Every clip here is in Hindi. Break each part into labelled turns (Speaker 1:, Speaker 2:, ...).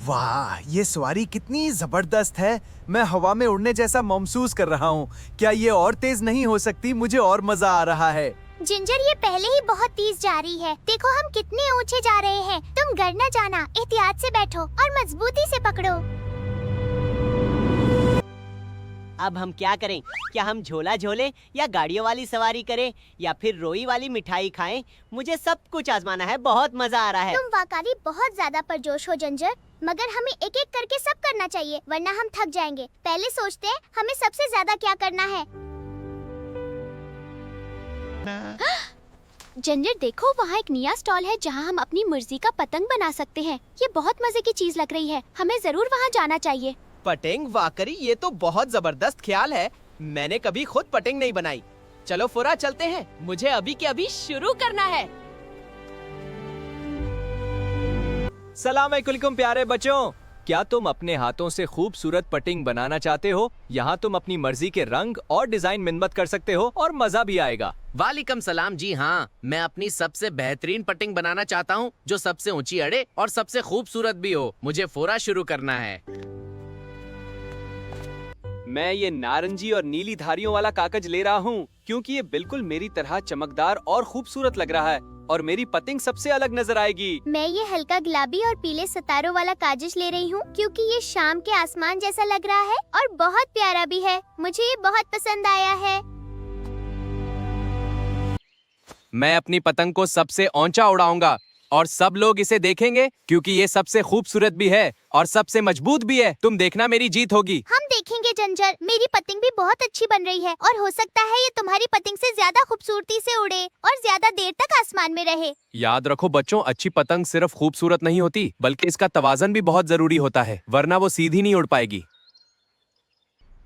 Speaker 1: वाह, ये सवारी कितनी जबरदस्त है। मैं हवा में उड़ने जैसा महसूस कर रहा हूँ। क्या ये और तेज नहीं हो सकती? मुझे और मजा आ रहा है।
Speaker 2: जिंजर, ये पहले ही बहुत तेज जा रही है। देखो हम कितने ऊंचे जा रहे हैं। तुम गर न जाना, एहतियात से बैठो और मजबूती से पकड़ो।
Speaker 3: अब हम क्या करें? क्या हम झोला झोले या गाड़ियों वाली सवारी करें या फिर रोई वाली मिठाई खाएं? मुझे सब कुछ आजमाना है, बहुत मजा आ रहा है।
Speaker 2: तुम वाकई बहुत ज्यादा परजोश हो जिंजर, मगर हमें एक एक करके सब करना चाहिए वरना हम थक जाएंगे। पहले सोचते हैं हमें सबसे ज्यादा क्या करना है। जिंजर देखो, वहाँ एक नया स्टॉल है जहाँ हम अपनी मर्जी का पतंग बना सकते हैं। ये बहुत मजे की चीज लग रही है, हमें जरूर वहाँ जाना चाहिए।
Speaker 4: पतंग? वाकई ये तो बहुत जबरदस्त ख्याल है। मैंने कभी खुद पतंग नहीं बनाई। चलो फुरा चलते हैं, मुझे अभी के अभी शुरू करना है।
Speaker 5: सलाम अलैकुम प्यारे बच्चों, क्या तुम अपने हाथों से खूबसूरत पतंग बनाना चाहते हो? यहाँ तुम अपनी मर्जी के रंग और डिजाइन मिन्नत कर सकते हो और मजा भी आएगा।
Speaker 6: वालेकुम सलाम जी। हाँ, मैं अपनी सबसे बेहतरीन पतंग बनाना चाहता हूँ जो सबसे ऊंची अड़े और सबसे खूबसूरत भी हो। मुझे फौरा शुरू करना है।
Speaker 5: मैं ये नारंगी और नीली धारियों वाला कागज ले रहा हूँ क्योंकि ये बिल्कुल मेरी तरह चमकदार और खूबसूरत लग रहा है और मेरी पतंग सबसे अलग नजर आएगी।
Speaker 2: मैं ये हल्का गुलाबी और पीले सितारों वाला कागज ले रही हूँ क्योंकि ये शाम के आसमान जैसा लग रहा है और बहुत प्यारा भी है। मुझे ये बहुत पसंद आया है।
Speaker 4: मैं अपनी पतंग को सबसे ऊंचा उड़ाऊंगा और सब लोग इसे देखेंगे क्योंकि ये सबसे खूबसूरत भी है और सबसे मजबूत भी है। तुम देखना मेरी जीत होगी।
Speaker 2: हम देखेंगे जिंजर, मेरी पतंग भी बहुत अच्छी बन रही है और हो सकता है ये तुम्हारी पतंग से ज्यादा खूबसूरती से उड़े और ज्यादा देर तक आसमान में रहे।
Speaker 4: याद रखो बच्चों, अच्छी पतंग सिर्फ खूबसूरत नहीं होती बल्कि इसका तवाज़न भी बहुत जरूरी होता है, वरना वो सीधी नहीं उड़ पाएगी।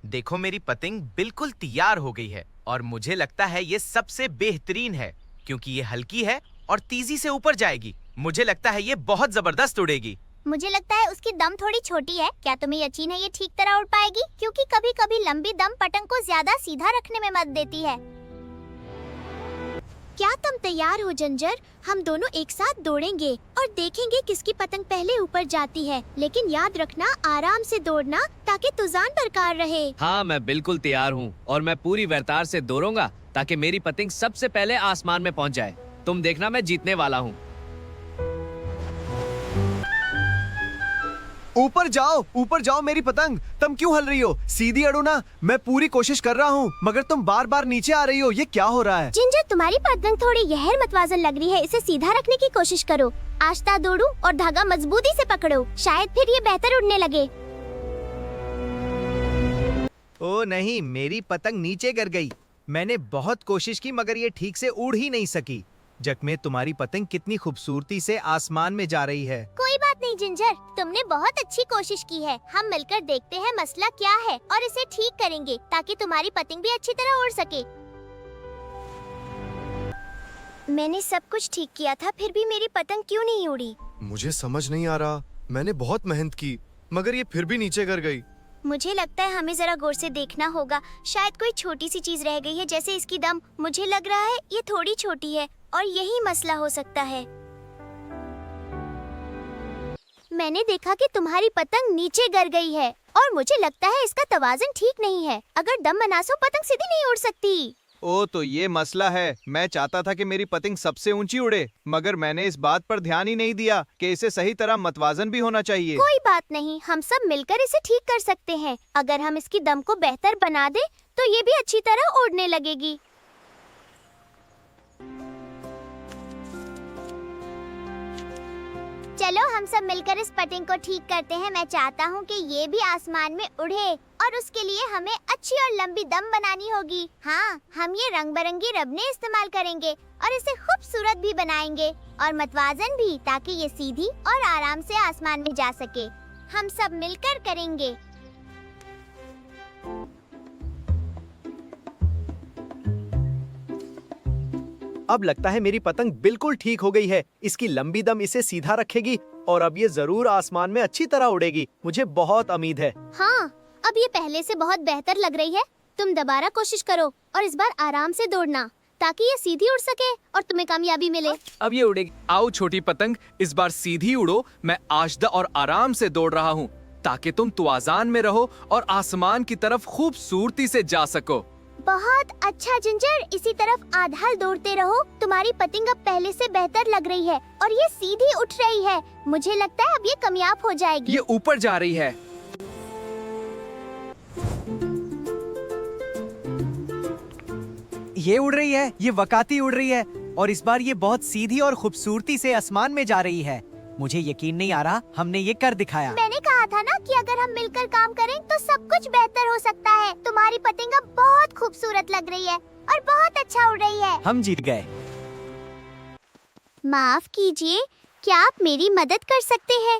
Speaker 7: देखो, मेरी पतंग बिल्कुल तैयार हो गई है और मुझे लगता है ये सबसे बेहतरीन है क्योंकि ये हल्की है और तेजी से ऊपर जाएगी। मुझे लगता है ये बहुत जबरदस्त उड़ेगी।
Speaker 2: मुझे लगता है उसकी दम थोड़ी छोटी है। क्या तुम्हें यकीन है ये ठीक तरह उड़ पाएगी? क्योंकि कभी कभी लंबी दम पतंग को ज्यादा सीधा रखने में मदद देती है। क्या तुम तैयार हो जिंजर? हम दोनों एक साथ दौड़ेंगे और देखेंगे किसकी पतंग पहले ऊपर जाती है। लेकिन याद रखना, आराम से दौड़ना ताकि तुजान बरकरार रहे।
Speaker 6: हाँ, मैं बिल्कुल तैयार हूँ और मैं पूरी रफ्तार से दौड़ूंगा ताकि मेरी पतंग सबसे पहले आसमान में पहुँच जाए। तुम देखना, मैं जीतने वाला हूँ।
Speaker 1: ऊपर जाओ मेरी पतंग। तुम क्यों हल रही हो? सीधी अड़ो ना। मैं पूरी कोशिश कर रहा हूँ मगर तुम बार बार नीचे आ रही हो। ये क्या हो रहा है?
Speaker 2: जिंजर, तुम्हारी पतंग थोड़ी गहर मतवाजन लग रही है। इसे सीधा रखने की कोशिश करो। आस्ता दौड़ो और धागा मजबूती से पकड़ो, शायद फिर ये बेहतर उड़ने लगे।
Speaker 7: ओ नहीं, मेरी पतंग नीचे गिर गई। मैंने बहुत कोशिश की मगर ये ठीक से उड़ ही नहीं सकी। जख्मे, तुम्हारी पतंग कितनी खूबसूरती से आसमान में जा रही है।
Speaker 2: कोई बात नहीं जिंजर, तुमने बहुत अच्छी कोशिश की है। हम मिलकर देखते हैं मसला क्या है और इसे ठीक करेंगे ताकि तुम्हारी पतंग भी अच्छी तरह उड़ सके। मैंने सब कुछ ठीक किया था, फिर भी मेरी पतंग क्यों नहीं उड़ी?
Speaker 8: मुझे समझ नहीं आ रहा। मैंने बहुत मेहनत की मगर ये फिर भी नीचे गिर गई।
Speaker 2: मुझे लगता है हमें जरा गौर से देखना होगा। शायद कोई छोटी सी चीज रह गई है, जैसे इसकी दम। मुझे लग रहा है ये थोड़ी छोटी है और यही मसला हो सकता है। मैंने देखा कि तुम्हारी पतंग नीचे गिर गई है और मुझे लगता है इसका तवाज़ुन ठीक नहीं है। अगर दम बनासो पतंग सीधी नहीं उड़ सकती।
Speaker 1: ओ, तो ये मसला है। मैं चाहता था कि मेरी पतंग सबसे ऊंची उड़े मगर मैंने इस बात पर ध्यान ही नहीं दिया कि इसे सही तरह मतवाजन भी होना चाहिए।
Speaker 2: कोई बात नहीं, हम सब मिलकर इसे ठीक कर सकते हैं। अगर हम इसकी दम को बेहतर बना दे तो ये भी अच्छी तरह उड़ने लगेगी। चलो हम सब मिलकर इस पतंग को ठीक करते हैं। मैं चाहता हूँ कि ये भी आसमान में उड़े और उसके लिए हमें अच्छी और लंबी दम बनानी होगी। हाँ, हम ये रंग बिरंगी रबने इस्तेमाल करेंगे और इसे खूबसूरत भी बनाएंगे और मतवाजन भी, ताकि ये सीधी और आराम से आसमान में जा सके। हम सब मिलकर करेंगे।
Speaker 1: अब लगता है मेरी पतंग बिल्कुल ठीक हो गई है। इसकी लंबी दम इसे सीधा रखेगी और अब ये जरूर आसमान में अच्छी तरह उड़ेगी। मुझे बहुत उम्मीद है।
Speaker 2: हाँ, अब ये पहले से बहुत बेहतर लग रही है। तुम दोबारा कोशिश करो और इस बार आराम से दौड़ना ताकि ये सीधी उड़ सके और तुम्हें कामयाबी मिले।
Speaker 5: अब ये उड़ेगी।
Speaker 4: आओ छोटी पतंग, इस बार सीधी उड़ो। मैं आशदा और आराम से दौड़ रहा हूँ ताकि तुम तवाज़ुन में रहो और आसमान की तरफ खूबसूरती से जा सको।
Speaker 2: बहुत अच्छा जिंजर, इसी तरफ आधार दौड़ते रहो। तुम्हारी पतंग अब पहले से बेहतर लग रही है और ये सीधी उठ रही है। मुझे लगता है अब ये कामयाब हो जाएगी।
Speaker 4: ये ऊपर जा रही है।
Speaker 1: ये उड़ रही है, ये वकाती उड़ रही है और इस बार ये बहुत सीधी और खूबसूरती से आसमान में जा रही है। मुझे यकीन नहीं आ रहा, हमने ये कर दिखाया।
Speaker 2: मैंने कहा था ना कि अगर हम मिलकर काम करें तो सब कुछ बेहतर हो सकता है। तुम्हारी पतंग अब बहुत खूबसूरत लग रही है और बहुत अच्छा उड़ रही है।
Speaker 1: हम जीत गए।
Speaker 2: माफ कीजिए, क्या आप मेरी मदद कर सकते हैं?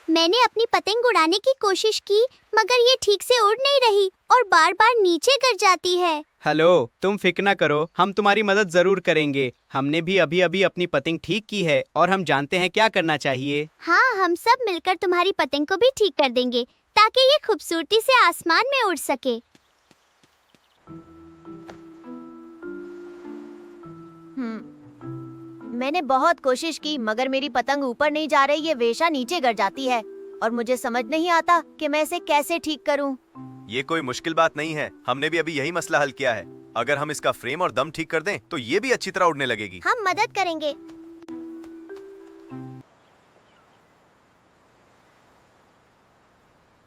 Speaker 2: मैंने अपनी पतंग उड़ाने की कोशिश की मगर ये ठीक से उड़ नहीं रही और बार बार नीचे गिर जाती है।
Speaker 1: हेलो, तुम फिक्र ना करो, हम तुम्हारी मदद जरूर करेंगे। हमने भी अभी अभी अपनी पतंग ठीक की है और हम जानते हैं क्या करना चाहिए।
Speaker 2: हाँ, हम सब मिलकर तुम्हारी पतंग को भी ठीक कर देंगे ताकि ये खूबसूरती से आसमान में उड़ सके।
Speaker 9: मैंने बहुत कोशिश की मगर मेरी पतंग ऊपर नहीं जा रही, ये हमेशा नीचे गिर जाती है और मुझे समझ नहीं आता कि मैं इसे कैसे ठीक करूं।
Speaker 10: ये कोई मुश्किल बात नहीं है, हमने भी अभी यही मसला हल किया है। अगर हम इसका फ्रेम और दम ठीक कर दें तो ये भी अच्छी तरह उड़ने लगेगी।
Speaker 2: हम मदद करेंगे।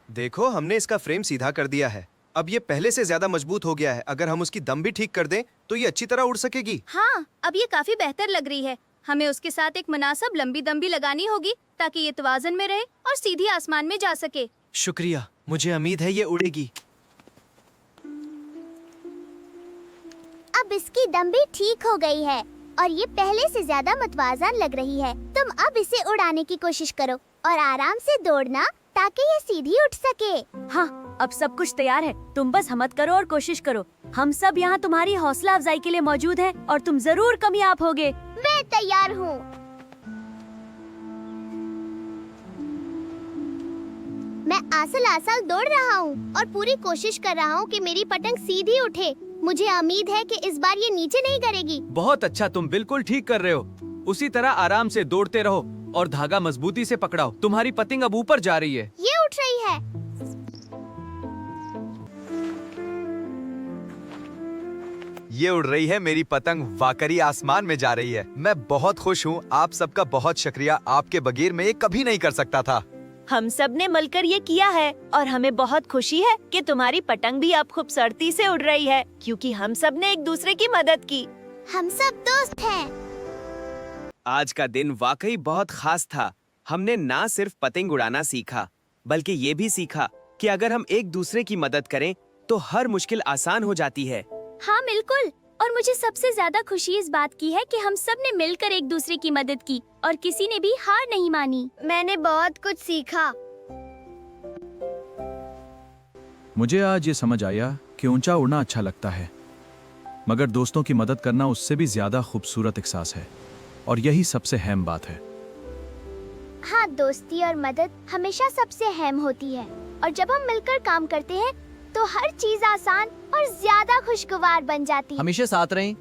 Speaker 8: देखो, हमने इसका फ्रेम सीधा कर दिया है। अब ये पहले से ज्यादा मजबूत हो गया है। अगर हम उसकी दम भी ठीक कर दें तो ये अच्छी तरह उड़ सकेगी।
Speaker 11: हाँ, अब ये काफी बेहतर लग रही है। हमें उसके साथ एक मुनासिब लंबी दम भी लगानी होगी ताकि ये तवाज़ुन में रहे और सीधी आसमान में जा सके।
Speaker 1: शुक्रिया, मुझे उम्मीद है ये उड़ेगी।
Speaker 2: अब इसकी दम भी ठीक हो गई है और ये पहले से ज्यादा मुतवाज़न लग रही है। तुम अब इसे उड़ाने की कोशिश करो और आराम से दौड़ना ताकि ये सीधी उठ सके।
Speaker 11: हाँ, अब सब कुछ तैयार है। तुम बस हिम्मत करो और कोशिश करो। हम सब यहाँ तुम्हारी हौसला अफजाई के लिए मौजूद हैं और तुम जरूर कामयाब होगे।
Speaker 2: मैं तैयार हूँ। मैं आसल दौड़ रहा हूँ और पूरी कोशिश कर रहा हूँ कि मेरी पतंग सीधी उठे। मुझे उम्मीद है कि इस बार ये नीचे नहीं गिरेगी।
Speaker 5: बहुत अच्छा, तुम बिल्कुल ठीक कर रहे हो। उसी तरह आराम से दौड़ते रहो और धागा मजबूती से पकड़ाओ। तुम्हारी पतंग अब ऊपर जा रही है।
Speaker 2: ये उठ रही है।
Speaker 10: ये उड़ रही है, मेरी पतंग वाकई आसमान में जा रही है। मैं बहुत खुश हूँ। आप सबका बहुत शुक्रिया, आपके बगैर मैं ये कभी नहीं कर सकता था।
Speaker 9: हम सब ने मिलकर ये किया है और हमें बहुत खुशी है कि तुम्हारी पतंग भी अब खूबसूरती से उड़ रही है क्योंकि हम सब ने एक दूसरे की मदद की।
Speaker 2: हम सब दोस्त हैं।
Speaker 4: आज का दिन वाकई बहुत खास था। हमने ना सिर्फ पतंग उड़ाना सीखा बल्कि ये भी सीखा कि अगर हम एक दूसरे की मदद करें तो हर मुश्किल आसान हो जाती है।
Speaker 11: हाँ बिल्कुल, और मुझे सबसे ज्यादा खुशी इस बात की है कि हम सब ने मिलकर एक दूसरे की मदद की और किसी ने भी हार नहीं मानी।
Speaker 2: मैंने बहुत कुछ सीखा।
Speaker 12: मुझे आज ये समझ आया कि ऊंचा उड़ना अच्छा लगता है मगर दोस्तों की मदद करना उससे भी ज्यादा खूबसूरत एहसास है और यही सबसे अहम बात है।
Speaker 2: हाँ, दोस्ती और मदद हमेशा सबसे अहम होती है और जब हम मिलकर काम करते हैं तो हर चीज आसान और ज्यादा खुशगवार बन जाती है।
Speaker 5: हमेशा साथ रहें